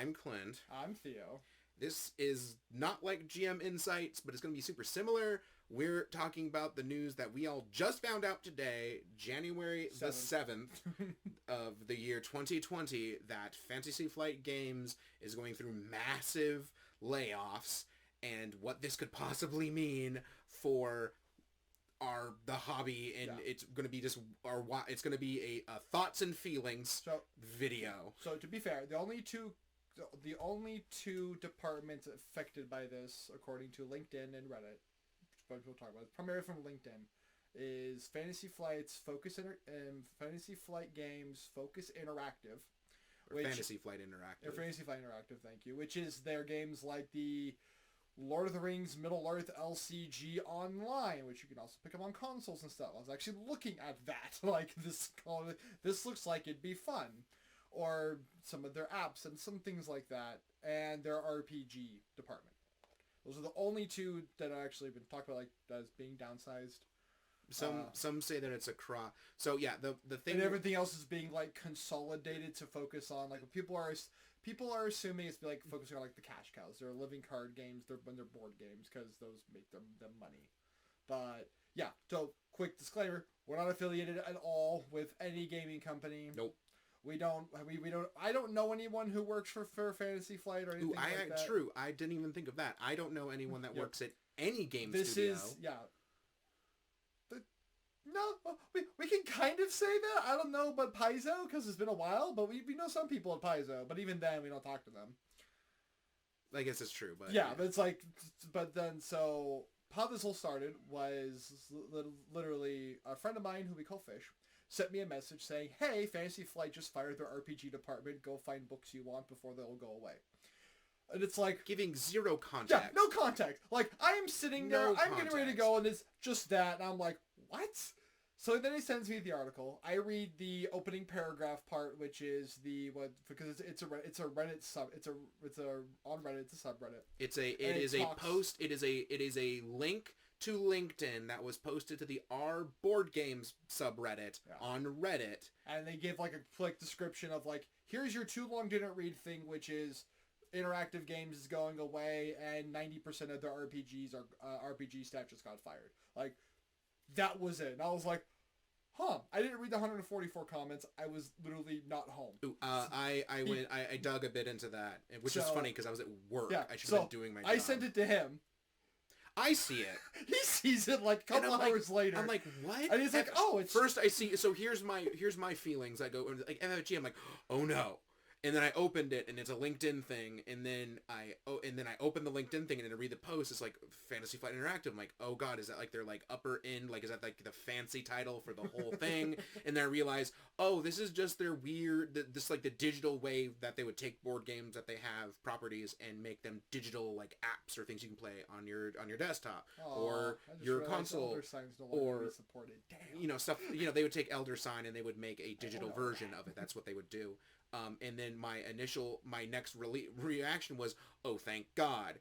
I'm Clint. I'm Theo. This is not like GM Insights, but it's going to be super similar. We're talking about the news that we all just found out today, January the 7th of the year 2020, that Fantasy Flight Games is going through massive layoffs, and what this could possibly mean for the hobby, and it's going to be just it's going to be a thoughts and feelings video. So to be fair, the only two departments affected by this, according to LinkedIn and Reddit, which we'll talk about, primarily from LinkedIn, is Fantasy Flight's Fantasy Flight Games Focus Interactive. Fantasy Flight Interactive. Fantasy Flight Interactive, thank you. Which is their games like the Lord of the Rings Middle-earth LCG Online, which you can also pick up on consoles and stuff. I was actually looking at that. Like, this looks like it'd be fun. Or some of their apps and some things like that. And their RPG department. Those are the only two that I actually been talked about, like, as being downsized. Some say that it's a cross. So yeah, the thing. And everything else is being like consolidated to focus on, like, people are assuming it's like focusing on like the cash cows. They're living card games. They're board games because those make them money. But yeah, so quick disclaimer: we're not affiliated at all with any gaming company. Nope. We don't. I don't know anyone who works for Fantasy Flight or anything like that. True. I didn't even think of that. I don't know anyone that works at any game studio. This is No, we can kind of say that. I don't know about Paizo because it's been a while, but we know some people at Paizo. But even then, we don't talk to them. I guess it's true, but yeah, but it's like, but then so how this all started was literally a friend of mine who we call Fish sent me a message saying, "Hey, Fantasy Flight just fired their RPG department. Go find books you want before they'll go away." And it's like giving zero context. Yeah, no context. Like, I am sitting there, I'm getting ready to go, and it's just that, and I'm like, what? So then he sends me the article. I read the opening paragraph part, which is because it's a Reddit sub. It's on Reddit. It's a subreddit. It is a link to LinkedIn that was posted to the R Board Games subreddit on Reddit. And they give like a quick description of like, here's your too long didn't read thing, which is interactive games is going away and 90% of their RPGs are RPG stats just got fired. Like, that was it. And I was like, huh. I didn't read the 144 comments. I was literally not home. Ooh, I dug a bit into that, which is funny because I was at work. Yeah, I should have been doing my job. I sent it to him. I see it. He sees it like a couple hours later. I'm like, what? And he's like, oh, it's... First I see, so here's my feelings. I go, like, MFG, I'm like, oh no. And then I opened it, and it's a LinkedIn thing, and then I open the LinkedIn thing, and then I read the post. It's like Fantasy Flight Interactive. I'm like, oh god, is that like their like upper end? Like, is that like the fancy title for the whole thing? And then I realize, oh, this is just their weird, this like the digital way that they would take board games that they have properties and make them digital like apps or things you can play on your desktop or your console or supported. Damn. You know, stuff. You know, they would take Elder Sign and they would make a digital version of it. That's what they would do. And then my next reaction was, oh, thank God,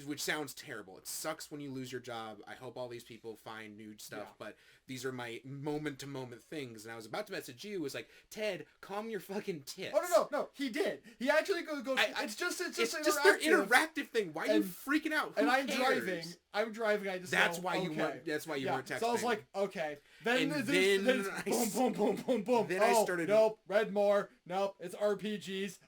which sounds terrible. It sucks when you lose your job. I hope all these people find new stuff, but these are my moment-to-moment things. And I was about to message you, was like, Ted, calm your fucking tits. Oh, no, he did. He actually goes, it's just their interactive thing. Why are you freaking out? Who and I'm cares? driving, I just That's why you weren't texting. So I was like, okay. Then it's boom, boom, boom, boom, boom. Then I started... Nope, read more. Nope, it's RPGs.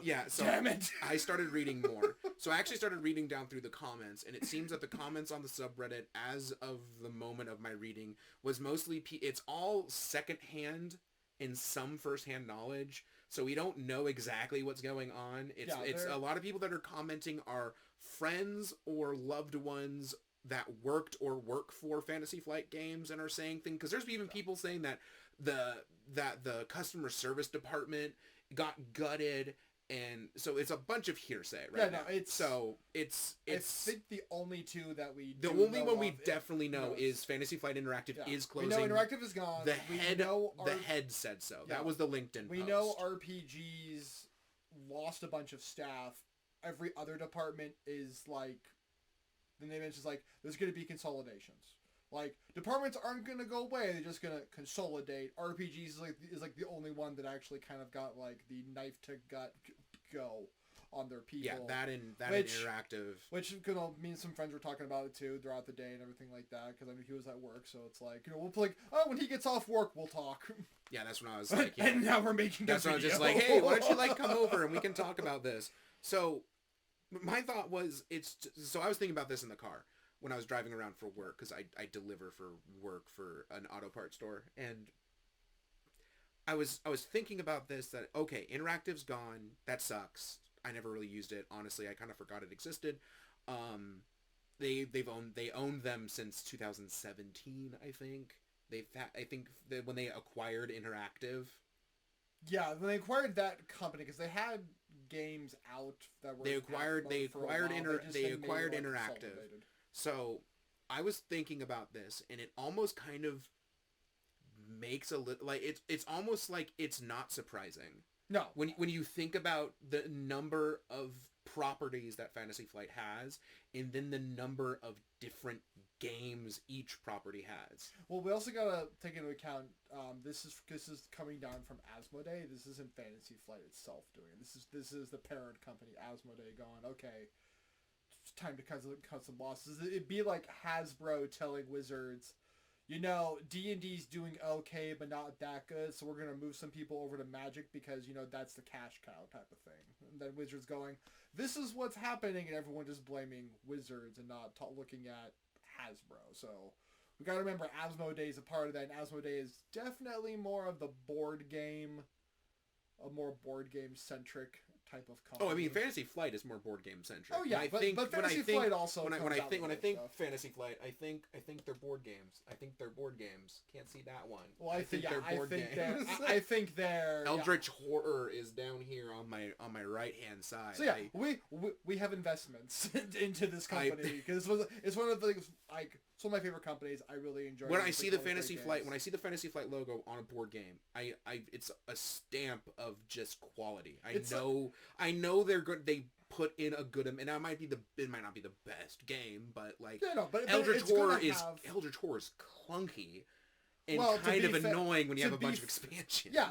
Yeah, so damn it. I started reading more. So I actually started reading down through the comments, and it seems that the comments on the subreddit, as of the moment of my reading, was mostly... It's all secondhand and some firsthand knowledge, so we don't know exactly what's going on. It's a lot of people that are commenting are friends or loved ones that worked or work for Fantasy Flight Games and are saying things, because there's even people saying that the customer service department got gutted, and so it's a bunch of hearsay right now. I think the only two that we definitely know is Fantasy Flight Interactive is closing. We know Interactive is gone. The head said so. That was the LinkedIn post. We know RPGs lost a bunch of staff. Every other department is like, then they mentioned like there's going to be consolidations. Like, departments aren't going to go away. They're just going to consolidate. RPGs is like the only one that actually kind of got, like, the knife to gut go on their people. Yeah, that and interactive. Which, you know, me and some friends were talking about it too throughout the day and everything like that, because I knew he was at work, so it's like, you know, we'll play, when he gets off work, we'll talk. Yeah, that's when I was like, and now we're making that's when I was just like, hey, why don't you, like, come over and we can talk about this. So, my thought was, so I was thinking about this in the car when I was driving around for work, because I deliver for work for an auto parts store, and I was thinking about this, that, okay, interactive's gone, that sucks. I never really used it. Honestly, I kind of forgot it existed. They owned them since 2017, I think. I think that when they acquired Interactive. Yeah, when they acquired that company, because they had games out that were they acquired Interactive. So I was thinking about this, and it almost kind of makes a little, like, it's almost like it's not surprising. No. When you think about the number of properties that Fantasy Flight has, and then the number of different games each property has. Well, we also gotta take into account, this is coming down from Asmodee. This isn't Fantasy Flight itself doing it. This is the parent company, Asmodee, going, okay, it's time to cut some losses. It'd be like Hasbro telling Wizards, you know, D&D's doing okay, but not that good, so we're going to move some people over to Magic because, you know, that's the cash cow type of thing. And then Wizards going, this is what's happening, and everyone just blaming Wizards and not looking at Hasbro. So we got to remember Asmodee is a part of that, and Asmodee is definitely more of the board game, a more board game-centric type of company. Oh, I mean, Fantasy Flight is more board game centric. Oh yeah, but Fantasy Flight also when I think Fantasy Flight, I think they're board games. I think they're board games. Can't see that one. Well, I think they're board games. I think they're Eldritch Horror is down here on my right hand side. So yeah, we have investments into this company because it's one of the things, like, it's one of my favorite companies. I really enjoy. When I see the Fantasy Flight logo on a board game, it's a stamp of just quality. I know they're good. They put in a good, and it might not be the best game, but like, Eldritch Horror is clunky and kind of annoying when you have a bunch of expansions. Yeah,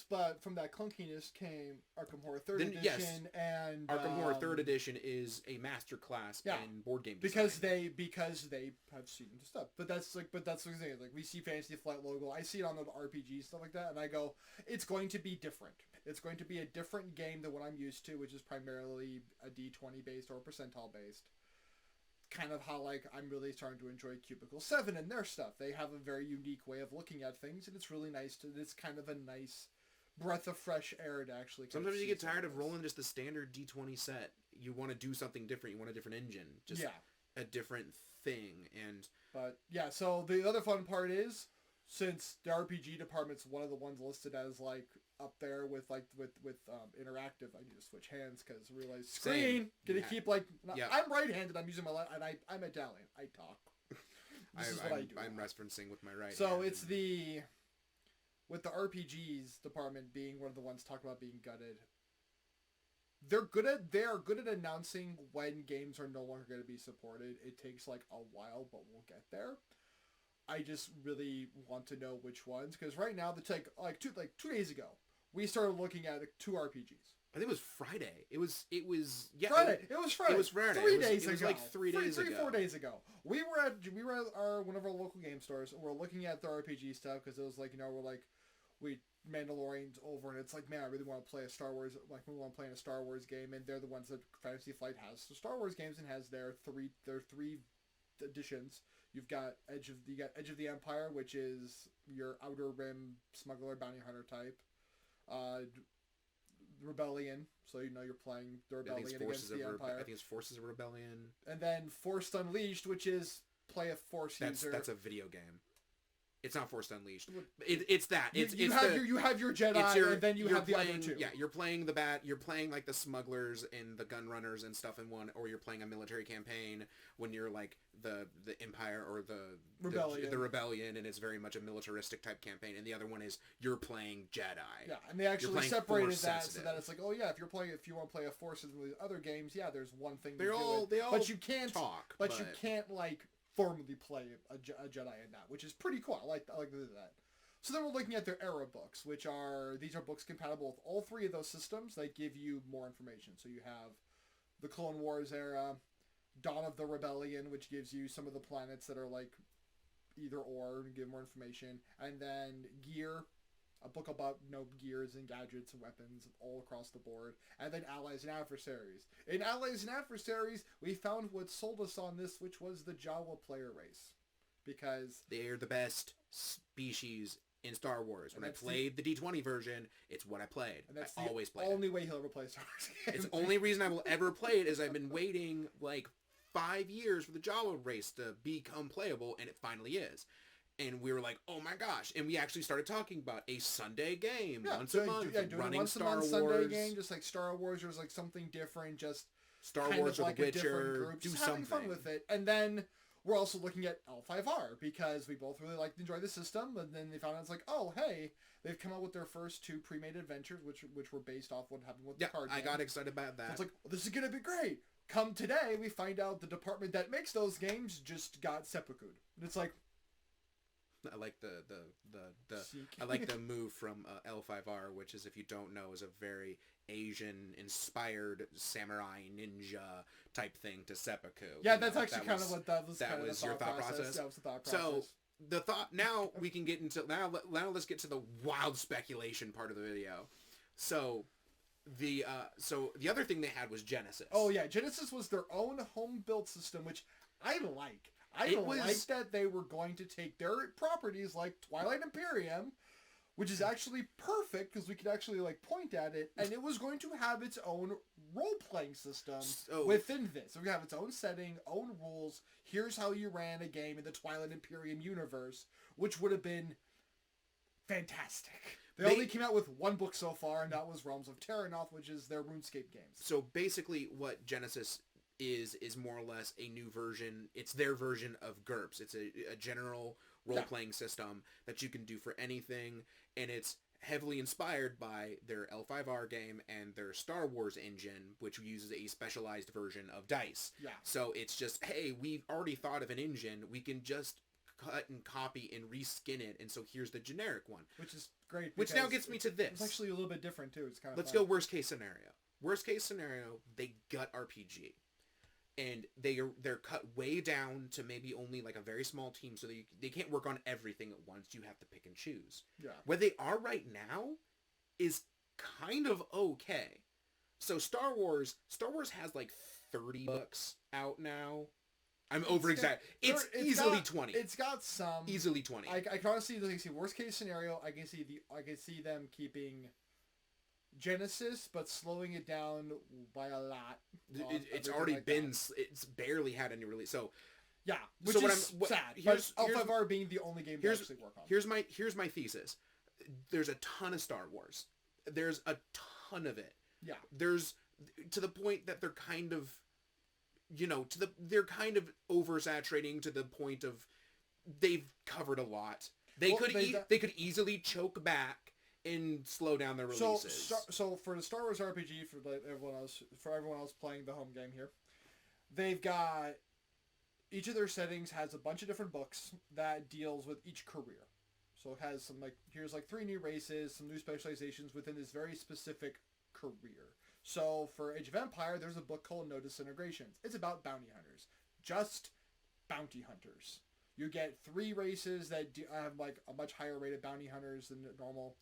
but from that clunkiness came Arkham Horror 3rd Edition, yes. And Arkham Horror 3rd Edition is a masterclass in board game design. Because they have seen the stuff. But that's the thing. Like, we see Fantasy Flight logo, I see it on the RPG stuff like that, and I go, it's going to be different. It's going to be a different game than what I'm used to, which is primarily a D20 based or percentile based. Kind of how, like, I'm really starting to enjoy Cubicle 7 and their stuff. They have a very unique way of looking at things, and it's really nice it's kind of a nice breath of fresh air to actually. Sometimes you get tired of rolling just the standard D20 set. You want to do something different. You want a different engine. Just a different thing. But yeah, so the other fun part is, since the RPG department's one of the ones listed as, like, up there with interactive, I need to switch hands because I realize screen. Gonna keep, like, I'm right-handed. I'm using my left, and I'm Italian. I talk. This is what I do. I'm referencing with my right. So it's with the RPGs department being one of the ones talking about being gutted. They are good at announcing when games are no longer going to be supported. It takes, like, a while, but we'll get there. I just really want to know which ones, because right now, like 2 days ago, we started looking at 2 RPGs. I think it was Friday. It was Friday. It was Friday. 3 days ago. It was like 3 days ago. 4 days ago. We were at one of our local game stores, and we're looking at the RPG stuff, because it was like, you know, we Mandalorian's over, and it's like, man, I really want to play a Star Wars, like, we want to play in a Star Wars game, and they're the ones that Fantasy Flight has. So Star Wars games, and has their three editions. You've got Edge of the Empire, which is your Outer Rim smuggler bounty hunter type. Rebellion, so you know you're playing the Rebellion against the Empire. I think it's Forces of Rebellion. And then Force Unleashed, which is play a Force user. That's a video game. It's not Force Unleashed. It's that. You have your Jedi, and then you have the other two. Yeah, you're playing like the smugglers and the gun runners and stuff in one, or you're playing a military campaign when you're like the Empire or the Rebellion, and it's very much a militaristic type campaign. And the other one is you're playing Jedi. Yeah, and they actually separated that so that it's like, oh yeah, if you want to play a Force in the other games, yeah, there's one thing. They all but you can't talk. But you can't, like, formally play a Jedi in that, which is pretty cool. I like that. So then we're looking at their era books, these are books compatible with all three of those systems. They give you more information. So you have the Clone Wars era, Dawn of the Rebellion, which gives you some of the planets that are like either or and give more information, and then Gear, a book about gears and gadgets and weapons all across the board, and then Allies and Adversaries. In Allies and Adversaries, we found what sold us on this, which was the Jawa player race, because they're the best species in Star Wars. When I played the D20 version, it's what I played. And that's I always played. Only way he'll ever play Star Wars games. It's the only reason I will ever play it is I've been waiting like 5 years for the Jawa race to become playable, and it finally is. And we were like, oh my gosh. And we actually started talking about a Sunday game once a month, running once Star a month Wars. Sunday game, just like Star Wars, or like something different, just Star Wars or like The Witcher, group, do just something. having fun with it. And then we're also looking at L5R, because we both really enjoy the system, and then they found out it's like, oh, hey, they've come out with their first 2 pre-made adventures, which were based off what happened with the card game. I got excited about that. So it's like, well, this is going to be great. Come today, we find out the department that makes those games just got seppuku'd. And it's like, I like I like the move from L5R, which is, if you don't know, is a very Asian-inspired samurai ninja type thing to seppuku. Yeah, that's actually kind of what that was. That was your thought process. That was the thought process. So the thought. Now we can get into now. Let's get to the wild speculation part of the video. So the other thing they had was Genesis. Oh yeah, Genesis was their own home-built system, which I like. I like that they were going to take their properties like Twilight Imperium, which is actually perfect because we could actually like point at it, and it was going to have its own role-playing system within this. So we have its own setting, own rules. Here's how you ran a game in the Twilight Imperium universe, which would have been fantastic. They only came out with one book so far, and that was Realms of Terranoth, which is their RuneScape games. So basically what Genesis is more or less a new version. It's their version of GURPS. It's a general role-playing system that you can do for anything, and it's heavily inspired by their L5R game and their Star Wars engine, which uses a specialized version of dice. Yeah. So it's just, hey, we've already thought of an engine. We can just cut and copy and reskin it, and so here's the generic one. Which is great. Which now gets me to this. It's actually a little bit different, too. It's kind of Let's go worst case scenario. Worst case scenario, they gut RPG. And they're cut way down to maybe only like a very small team, so they can't work on everything at once. You have to pick and choose. Yeah. Where they are right now is kind of okay. So Star Wars has like 30 books out now. I'm over-exaggerating. It's easily 20. It's got some. Easily 20. I can honestly see worst case scenario. I can see them keeping Genesis, but slowing it down by a lot. It's already been. It's barely had any release. So yeah, which is sad. Here's L5R being the only game they actually work on. Here's my thesis. There's a ton of Star Wars. There's a ton of it. Yeah. There's to the point that they're kind of, they're kind of oversaturating to the point of they've covered a lot. They could easily choke back and slow down their releases. So for the Star Wars RPG, for everyone else playing the home game here, they've got each of their settings has a bunch of different books that deals with each career. So it has some here's 3 new races, some new specializations within this very specific career. So for Age of Empire, there's a book called No Disintegrations. It's about bounty hunters, just bounty hunters. You get 3 races that have a much higher rate of bounty hunters than normal.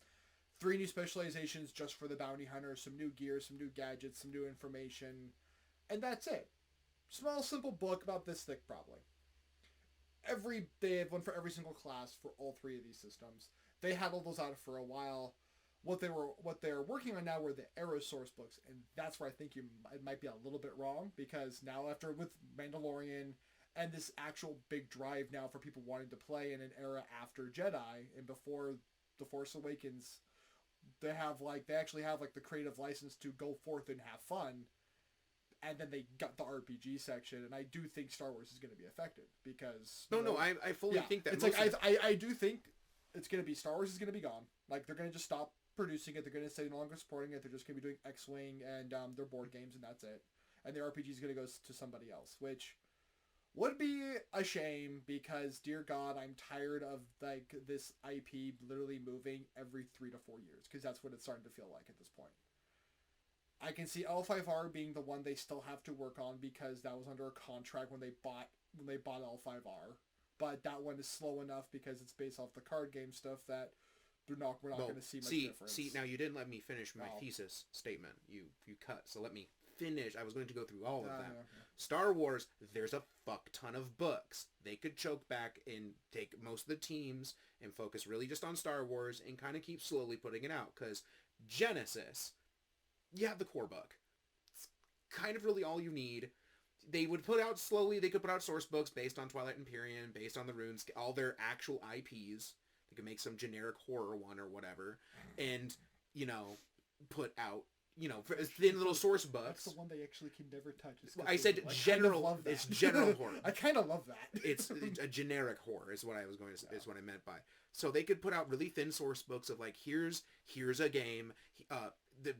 3 new specializations just for the bounty hunters, some new gear, some new gadgets, some new information, and that's it. Small, simple book about this thick, probably. They have one for every single class for all 3 of these systems. They had all those out for a while. What they're working on now were the Era source books, and that's where I think it might be a little bit wrong, because now with Mandalorian and this actual big drive now for people wanting to play in an era after Jedi and before The Force Awakens, they actually have the creative license to go forth and have fun, and then they got the RPG section, and I do think Star Wars is going to be affected because I fully think that. It's I do think it's going to be Star Wars is going to be gone. They're going to just stop producing it. They're going to say no longer supporting it. They're just going to be doing X-Wing and their board games, and that's it. And the RPG is going to go to somebody else, which Would be a shame because, dear God, I'm tired of like this IP literally moving every 3 to 4 years because that's what it's starting to feel like at this point. I can see L5R being the one they still have to work on because that was under a contract when they bought L5R, but that one is slow enough because it's based off the card game stuff that we're not going to see much difference. See, now you didn't let me finish my thesis statement. You cut, so let me finish. I was going to go through all of them. Okay. Star Wars, there's a fuck ton of books. They could choke back and take most of the teams and focus really just on Star Wars and kind of keep slowly putting it out. Because Genesis, you have the core book. It's kind of really all you need. They would put out slowly, they could put out source books based on Twilight Imperium, based on the runes, all their actual IPs. They could make some generic horror one or whatever. And, put out thin little source books. That's the one they actually can never touch. I said general. It's general horror. I kind of love that. It's a generic horror is what I was going to say. Is what I meant by. So they could put out really thin source books of like here's a game, the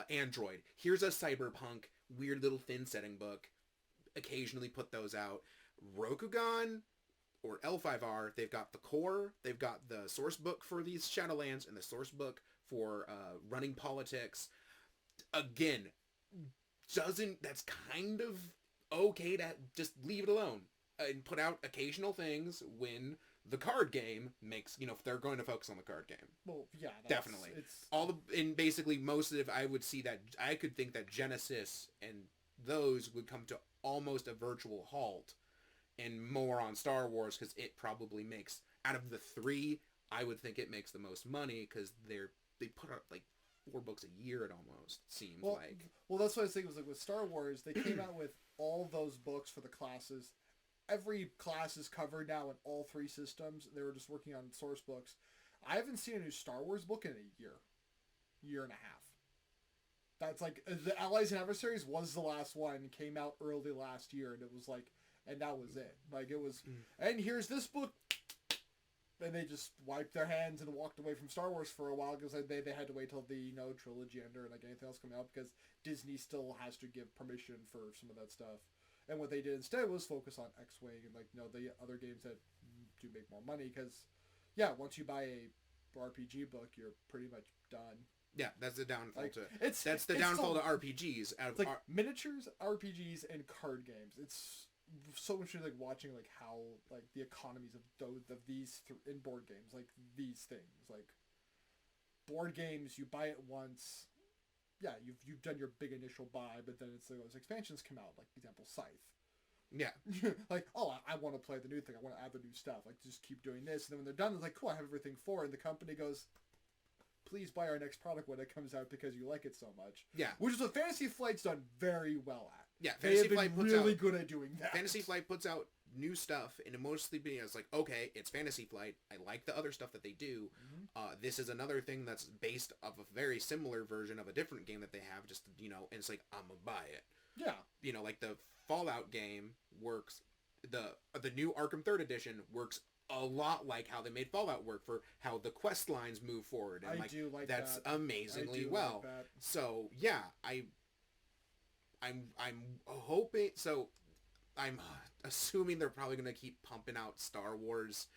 Android. Here's a cyberpunk weird little thin setting book. Occasionally put those out. Rokugan or L5R. They've got the core. They've got the source book for these Shadowlands and the source book for running politics. Again, that's kind of okay to just leave it alone and put out occasional things when the card game makes, if they're going to focus on the card game. Well, yeah, definitely. And basically most of it, I could think that Genesis and those would come to almost a virtual halt and more on Star Wars because it probably makes, out of the three, I would think it makes the most money because they put out like 4 books a year, it almost seems like. Well, that's what I was thinking. Was like with Star Wars, they came out with all those books for the classes. Every class is covered now in all 3 systems. They were just working on source books. I haven't seen a new Star Wars book in a year and a half. That's like the Allies and Adversaries was the last one and came out early last year, and it was like, and that was it. Like it was, and here's this book. And they just wiped their hands and walked away from Star Wars for a while because they had to wait till the trilogy ended or like anything else coming out because Disney still has to give permission for some of that stuff. And what they did instead was focus on X-Wing and the other games that do make more money because, once you buy a RPG book, you're pretty much done. Yeah, that's the downfall to it. That's the downfall to RPGs. It's like miniatures, RPGs, and card games. It's so much like watching like how like the economies of these in board games, like these things, like board games, you buy it once, you've done your big initial buy, but then it's like those expansions come out, like example Scythe. Yeah. Like, I want to play the new thing, I want to add the new stuff, like just keep doing this, and then when they're done, it's like, cool, I have everything for it, and the company goes, please buy our next product when it comes out because you like it so much. Yeah. Which is what Fantasy Flight's done very well at. Yeah, Fantasy Flight puts really good at doing that. Fantasy Flight puts out new stuff, and it mostly being it's like, okay, it's Fantasy Flight. I like the other stuff that they do. Mm-hmm. This is another thing that's based off a very similar version of a different game that they have. Just and it's like I'm gonna buy it. Yeah. Like the Fallout game works. The new Arkham 3rd Edition works a lot like how they made Fallout work for how the quest lines move forward. And I do like that's that. amazingly well. Like that. So yeah, I'm hoping so. I'm assuming they're probably going to keep pumping out Star Wars.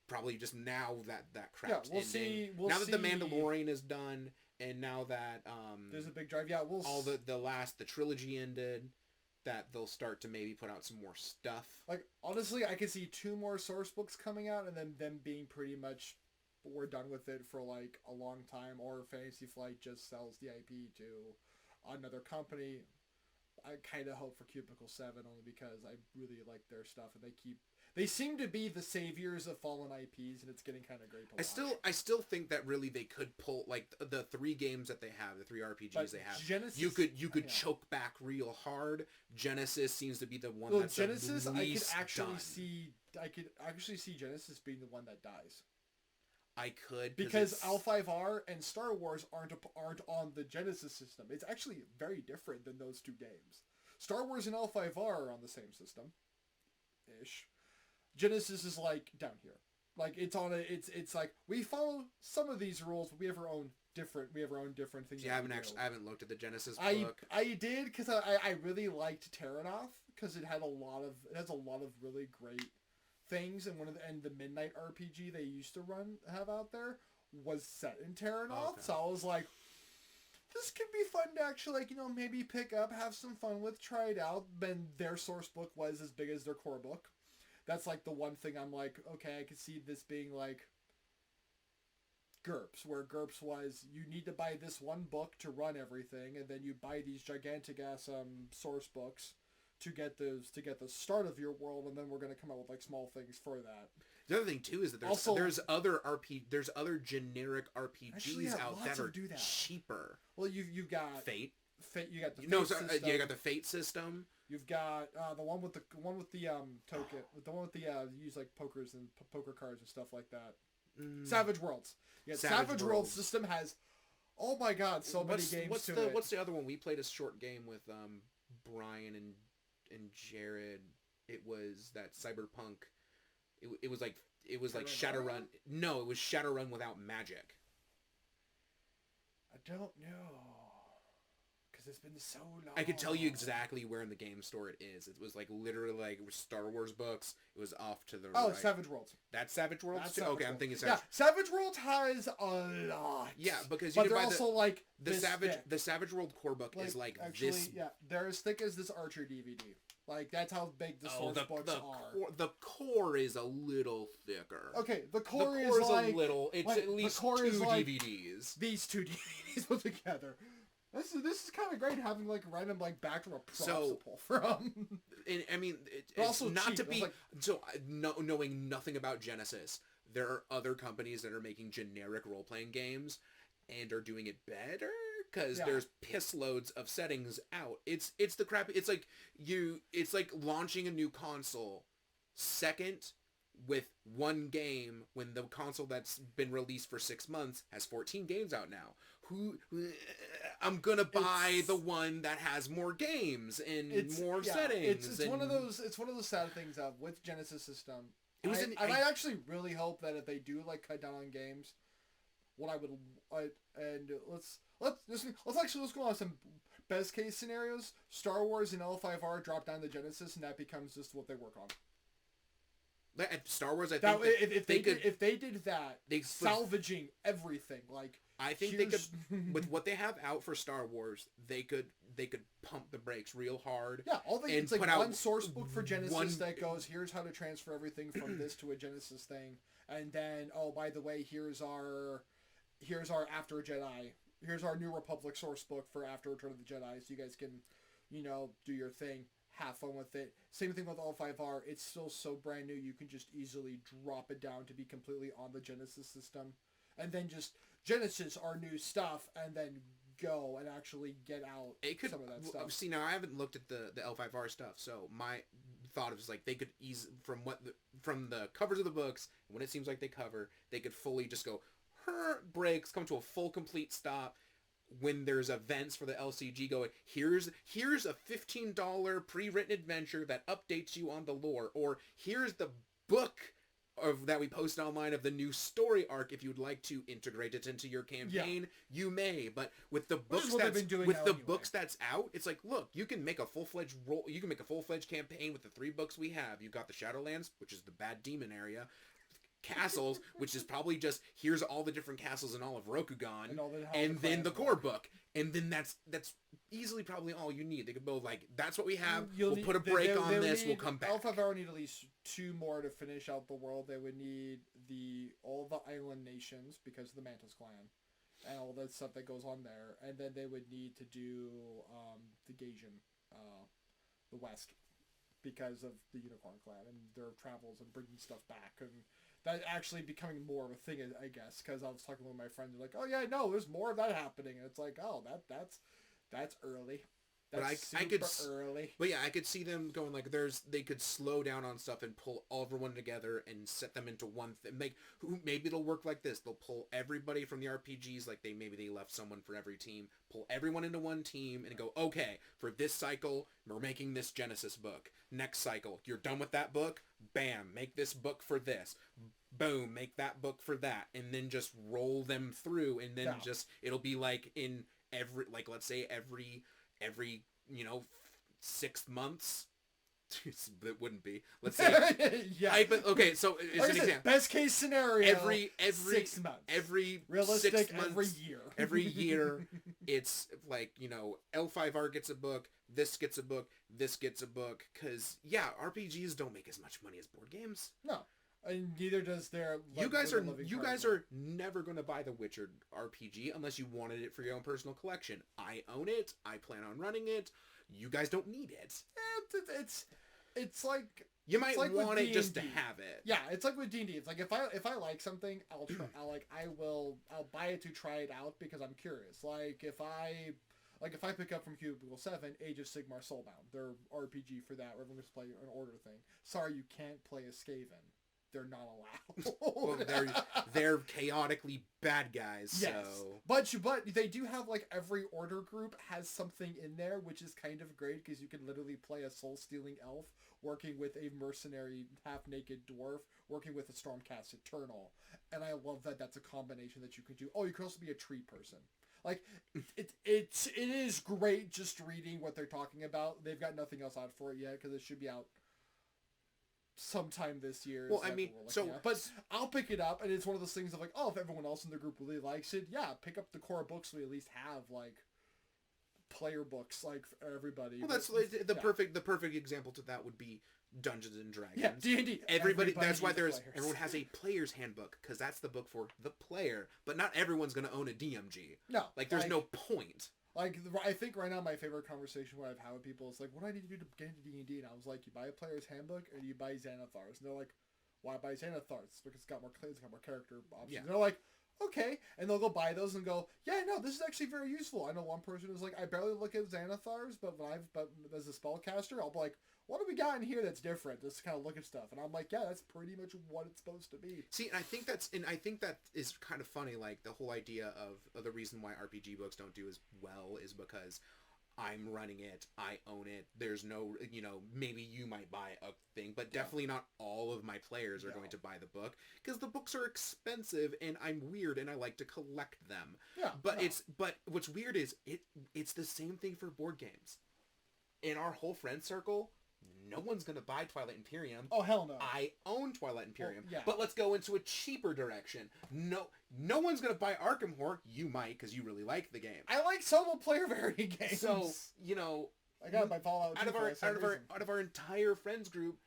Probably just now that crap's ending. See. Now that the Mandalorian is done, and now that there's a big drive. Yeah, the trilogy ended. That they'll start to maybe put out some more stuff. Like honestly, I could see 2 more source books coming out, and then them being pretty much we're done with it for like a long time. Or Fantasy Flight just sells the IP to another company. I kind of hope for Cubicle 7 only because I really like their stuff and they seem to be the saviors of fallen IPs and it's getting kind of great to watch. I still think that really they could pull like the 3 games that they have, the 3 RPGs but they have. Genesis, you could choke back real hard. Genesis seems to be the one that's Genesis. I could actually see Genesis being the one that dies. I could because L5R and Star Wars aren't on the Genesis system. It's actually very different than those 2 games. Star Wars and L5R are on the same system, ish. Genesis is like down here, like it's on a. It's like we follow some of these rules, but we have our own different things. Yeah, I haven't looked at the Genesis book. I did because I really liked Terranoth because it has a lot of really great things, and the Midnight RPG they used to have out there was set in Terranoth. Okay. So I was like, this could be fun to actually, like, maybe pick up, have some fun with, try it out. Then their source book was as big as their core book. That's like the one thing I'm like, okay, I could see this being like GURPS, where GURPS was, you need to buy this one book to run everything, and then you buy these gigantic ass source books to get the start of your world, and then we're gonna come out with like small things for that. The other thing too is that there's other generic RPGs out that are cheaper. Well, you've got Fate. You got the Fate system. Yeah, you got the Fate system. You've got the one with the token, the one with the you use like pokers and poker cards and stuff like that. Savage Worlds. Yeah, Savage Worlds system has, oh my god, so many games to it. What's the other one? We played a short game with Brian and Jared. It was that cyberpunk. It was like Shadowrun. No, it was Shadowrun without magic. I don't know, because it's been so long. I could tell you exactly where in the game store it is. It was like literally like Star Wars books. It was off to the right. Oh, Savage Worlds. That's Savage Worlds? That's too? Savage Okay, Worlds. I'm thinking Savage. Yeah, Savage Worlds has a lot. Yeah, because you can buy like the Savage World core book is like actually, this. Yeah, they're as thick as this Archer DVD. Like, that's how big the source books are. The core is a little thicker. Okay, the core is like... a little... It's like, at least two DVDs. These two DVDs put together. This is kind of great having, like, random, like, backdoor props to pull from. And, I mean, it's also not cheap. To be... knowing nothing about Genesis, there are other companies that are making generic role-playing games and are doing it better. Because there's piss loads of settings out. It's the crap. It's like launching a new console second with one game when the console that's been released for 6 months has 14 games out now. I'm gonna buy the one that has more games and more settings. It's one of those sad things with Genesis system. I actually really hope that if they do like cut down on games, let's go on some best case scenarios. Star Wars and L5R drop down to Genesis, and that becomes just what they work on. Star Wars, I think if they did that, salvaging everything. Like, I think they could, with what they have out for Star Wars, they could pump the brakes real hard. Yeah, it's like one source book for Genesis that goes, here's how to transfer everything from this to a Genesis thing, and then, oh, by the way, here's our After Jedi. Here's our New Republic source book for After Return of the Jedi, so you guys can, do your thing, have fun with it. Same thing with L5R. It's still so brand new, you can just easily drop it down to be completely on the Genesis system. And then just Genesis, our new stuff, and then go and actually get out some of that stuff. See, now I haven't looked at the L5R stuff, so my thought is like they could ease from the covers of the books, when it seems like they cover, they could fully just go, breaks, come to a full complete stop. When there's events for the LCG going, here's a $15 pre-written adventure that updates you on the lore, or here's the book that we posted online of the new story arc. If you'd like to integrate it into your campaign, you may. But with the books books that's out, it's like, look, you can make a full-fledged campaign with the 3 books we have. You've got the Shadowlands, which is the bad demon area. Castles, which is probably just here's all the different castles in all of Rokugan, and then the core book, and then that's easily probably all you need. They could build like, that's what we have. We'll put a break on this. We'll come back. L5R would need at least 2 more to finish out the world. They would need all the island nations because of the Mantis clan and all that stuff that goes on there, and then they would need to do the Gaijin, the West, because of the Unicorn clan and their travels and bringing stuff back, and that actually becoming more of a thing, I guess, because I was talking with my friends, they're like, oh yeah, no, there's more of that happening, and it's like, oh, that's early. That's early. But yeah, I could see them going like, they could slow down on stuff and pull everyone together and set them into one thing. Maybe it'll work like this. They'll pull everybody from the RPGs, like they left someone for every team, pull everyone into one team and go, okay, for this cycle, we're making this Genesis book. Next cycle, you're done with that book? Bam, make this book for this. Boom, make that book for that. And then just roll them through, and then it'll be like in every, like, let's say every 6 months, It wouldn't be. Let's say. Yeah. Okay, so it's Like an I said, example. best case scenario. Every 6 months. every Realistic 6 months, every year. every year, it's like, L5R gets a book, this gets a book, this gets a book, because RPGs don't make as much money as board games. No, and neither does their. You guys are never going to buy the Witcher RPG unless you wanted it for your own personal collection. I own it. I plan on running it. You guys don't need it. It's like you might like want it just to D&D. have it. Yeah, it's like with D&D. It's like if I like something, I'll buy it to try it out because I'm curious. Like if I pick up from Cubicle 7, Age of Sigmar Soulbound, their RPG for that, where everyone's play an order thing. Sorry, you can't play a Skaven. They're not allowed. Well, they're chaotically bad guys. Yes, So. but they do have like every order group has something in there, which is kind of great because you can literally play a soul-stealing elf working with a mercenary half-naked dwarf working with a Stormcast Eternal, and I love that that's a combination that you can do. Oh, you can also be a tree person. Like it is great just reading what they're talking about. They've got nothing else out for it yet because it should be out sometime this year. Well, I mean, but I'll pick it up, and it's one of those things of like, oh, if everyone else in the group really likes it, pick up the core books. So we at least have like player books like for everybody. Well, that's the perfect example to that would be Dungeons and Dragons. Yeah, D&D. Everybody that's why everyone has a player's handbook because that's the book for the player. But not everyone's going to own a DMG. No, there's no point. Like, I think right now my favorite conversation where I've had with people is like, what do I need to do to get into D&D? And I was like, you buy a player's handbook or you buy Xanathars? And they're like, why buy Xanathars? Because it's got more character options. Yeah. And they're like, okay. And they'll go buy those and go, yeah, no, this is actually very useful. I know one person who's like, I barely look at Xanathars, but as a spellcaster, I'll be like, what do we got in here that's different? Just kind of look at stuff. And I'm like, yeah, that's pretty much what it's supposed to be. See, and I think that is kind of funny. Like the whole idea of the reason why RPG books don't do as well is because I'm running it. I own it. There's no, maybe you might buy a thing, but definitely not all of my players are going to buy the book because the books are expensive and I'm weird and I like to collect them. Yeah. But what's weird is it's the same thing for board games. In our whole friend circle, no one's going to buy Twilight Imperium. Oh, hell no. I own Twilight Imperium. Well, yeah. But let's go into a cheaper direction. No one's going to buy Arkham Horror. You might, because you really like the game. I like solo player variant games. So, I got my Fallout 2 out of our entire friends group,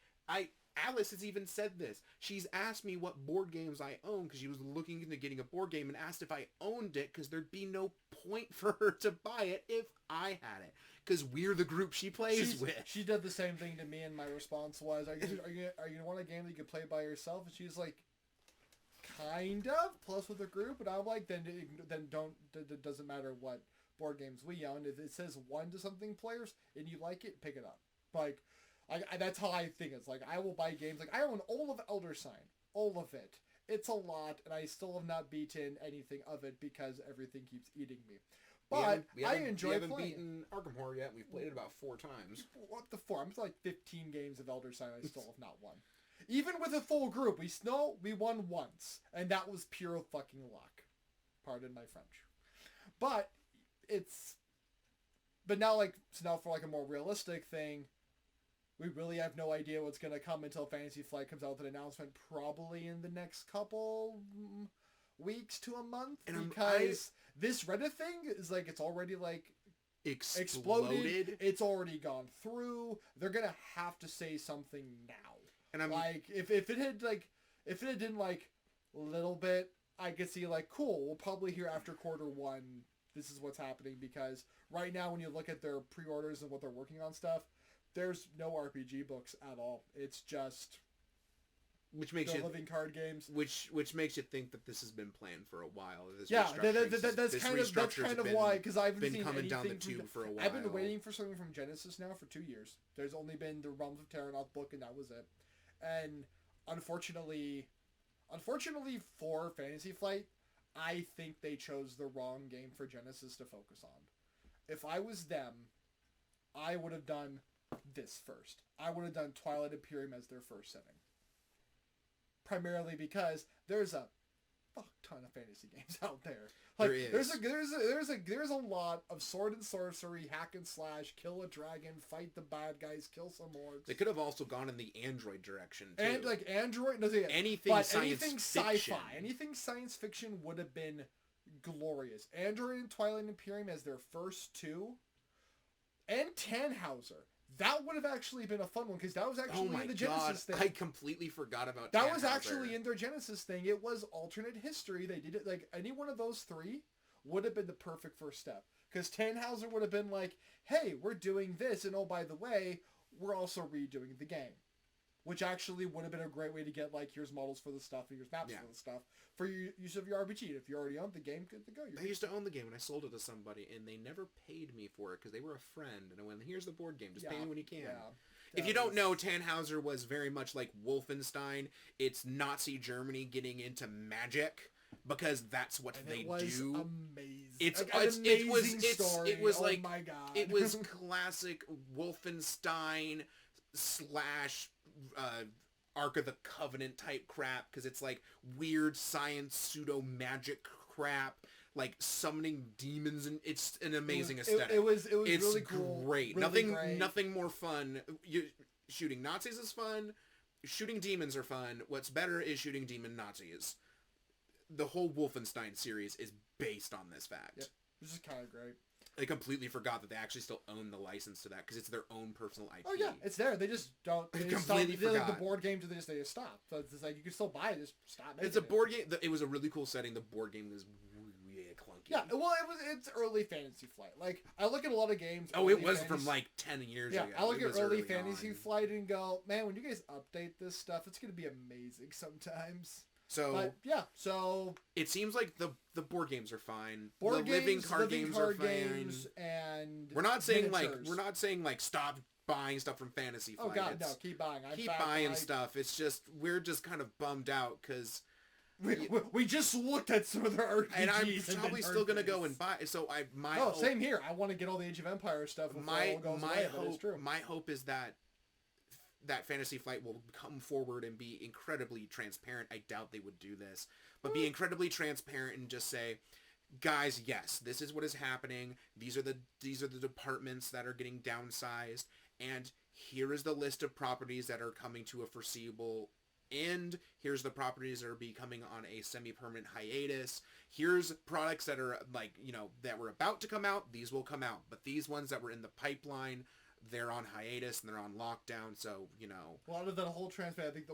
Alice has even said this. She's asked me what board games I own because she was looking into getting a board game and asked if I owned it because there'd be no point for her to buy it if I had it. Because we're the group she plays with. She did the same thing to me, and my response was, "Are you gonna want a game that you can play by yourself?" And she's like, "Kind of." Plus with a group, and I'm like, "Then don't. It doesn't matter what board games we own. If it says 1 to something players and you like it, pick it up." Like, that's how I think. It's like I will buy games. Like I own all of Elder Sign, all of it. It's a lot, and I still have not beaten anything of it because everything keeps eating me. But I enjoy playing. We haven't beaten Arkham Horror yet. We've played it about 4 times. What the 4? I'm like 15 games of Elder Sign. I still have not won. Even with a full group, we won once, and that was pure fucking luck. Pardon my French. But now for like a more realistic thing, we really have no idea what's gonna come until Fantasy Flight comes out with an announcement, probably in the next couple weeks to a month, because this Reddit thing is like, it's already like exploded. It's already gone through. They're gonna have to say something now. And I'm like, if it didn't like a little bit, I could see like, cool, we'll probably hear after Q1 this is what's happening, because right now when you look at their pre-orders and what they're working on stuff, there's no RPG books at all. It's just living card games, which makes you think that this has been planned for a while. That's kind of why, because I've been coming down the tube for a while. I've been waiting for something from Genesis now for 2 years. There's only been the Realms of Terranoth book, and that was it. And unfortunately for Fantasy Flight, I think they chose the wrong game for Genesis to focus on. If I was them, I would have done this first. I would have done Twilight Imperium as their first setting. Primarily because there's a fuck ton of fantasy games out there. Like, There is. There's a lot of sword and sorcery, hack and slash, kill a dragon, fight the bad guys, kill some orcs. They could have also gone in the Android direction too. And like Android, no, anything but science anything fiction. sci-fi, anything science fiction would have been glorious. Android and Twilight Imperium as their first two, and Tannhauser. That would have actually been a fun one because that was actually in the Genesis thing. I completely forgot about that. Tannhauser. Was actually in their Genesis thing. It was alternate history. They did it like any one of those three would have been the perfect first step because Tannhauser would have been like, "Hey, we're doing this, and oh by the way, we're also redoing the game," which actually would have been a great way to get like, here's models for the stuff, and here's maps for the stuff for your use of your RPG. If you already owned the game, good to go. I used to own the game and I sold it to somebody and they never paid me for it because they were a friend. And I went, here's the board game. Just pay me when you can. Yeah. If you don't know, Tannhauser was very much like Wolfenstein. It's Nazi Germany getting into magic because that's what they do. Amazing. It was oh like, my God. it was classic Wolfenstein / Ark of the Covenant type crap because it's like weird science pseudo magic crap, like summoning demons, and it's an amazing aesthetic. It was it's really cool. Great. Really great. Nothing more fun. Shooting Nazis is fun. Shooting demons are fun. What's better is shooting demon Nazis. The whole Wolfenstein series is based on this fact. Yep. Which is kind of great. I completely forgot that they actually still own the license to that because it's their own personal IP. Oh yeah, it's there. They just don't. They completely stop, forgot. Like the board games, they just stop. So it's like you can still buy it, just stop. It's a board game. It was a really cool setting. The board game was really clunky. Yeah, well, it's early Fantasy Flight. Like I look at a lot of games. Oh, it was from like 10 years ago. Yeah, I look at early Fantasy Fantasy Flight and go, man, when you guys update this stuff, it's gonna be amazing sometimes. So so it seems like the board games are fine. Board the games, living card games are fine. And we're not saying miniatures. like stop buying stuff from Fantasy Flight. Oh God, no, keep buying. Keep buying stuff. It's just we're just kind of bummed out because we just looked at some of their RPGs and I'm probably still gonna go and buy. So same here. I want to get all the Age of Empires stuff before it all goes away. But it's true. My hope is that Fantasy Flight will come forward and be incredibly transparent. I doubt they would do this, but be incredibly transparent and just say, guys, yes, this is what is happening. These are the departments that are getting downsized, and here is the list of properties that are coming to a foreseeable end. Here's the properties that are becoming on a semi-permanent hiatus. Here's products that are like, that were about to come out. These will come out, but these ones that were in the pipeline, they're on hiatus and they're on lockdown, so a lot of that whole transparency.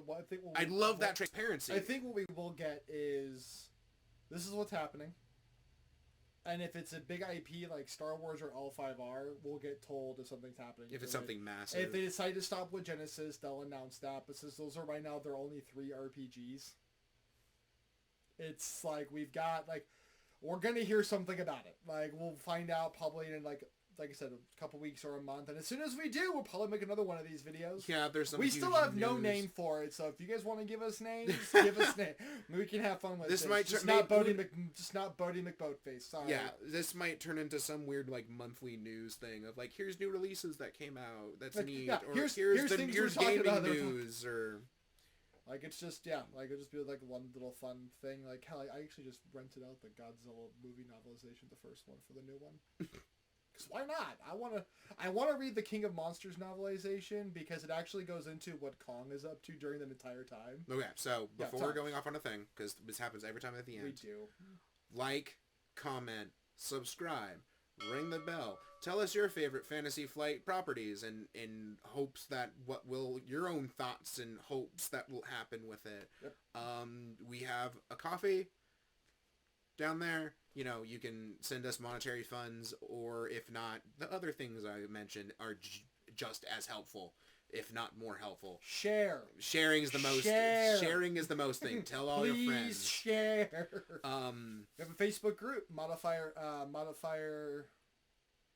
I love that transparency. I think what we will get is this is what's happening, and if it's a big IP like Star Wars or L5R, we'll get told if something's happening. If it's something massive. If they decide to stop with Genesis, they'll announce that. But since those are right now, they're only 3 RPGs. It's like we're gonna hear something about it. Like we'll find out probably in like I said, a couple weeks or a month, and as soon as we do, we'll probably make another one of these videos. Yeah, there's some. We still have no name for it, so if you guys want to give us names, give us names. We can have fun with this. Just not Bodie McBoatface. Sorry. Yeah, this might turn into some weird like monthly news thing of like, here's new releases that came out. That's neat. Yeah, or here's gaming news, or like it's just it'll just be like one little fun thing. Like hell, I actually just rented out the Godzilla movie novelization, the first one, for the new one. Because why not? I want to read the King of Monsters novelization because it actually goes into what Kong is up to during the entire time. Okay, so before we're going off on a thing, because this happens every time at the end. We do. Like, comment, subscribe, ring the bell. Tell us your favorite Fantasy Flight properties and in hopes that your own thoughts and hopes that will happen with it. Yep. We have a coffee down there. You can send us monetary funds, or if not, the other things I mentioned are just as helpful, if not more helpful. Sharing is the most. Sharing is the most thing. Tell all your friends. Please share. We have a Facebook group, Modifier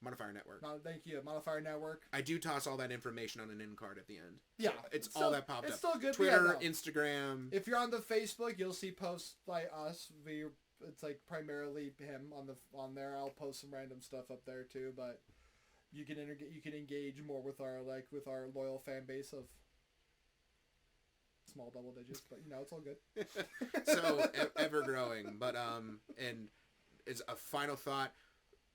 Network. Thank you, Modifier Network. I do toss all that information on an end card at the end. Yeah, so it's all that popped up. It's still good. Twitter, Instagram. If you're on the Facebook, you'll see posts by us. It's like primarily him on there. I'll post some random stuff up there too, but you can engage more with our loyal fan base of small double digits, but it's all good. So ever growing. But and is a final thought: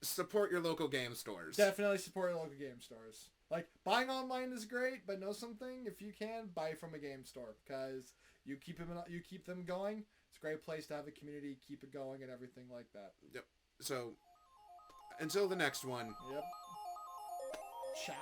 support your local game stores. Definitely support your local game stores. Like, buying online is great, but know something, if you can, buy from a game store, because you keep them going. It's a great place to have a community, keep it going, and everything like that. Yep. So until the next one. Yep. Ciao.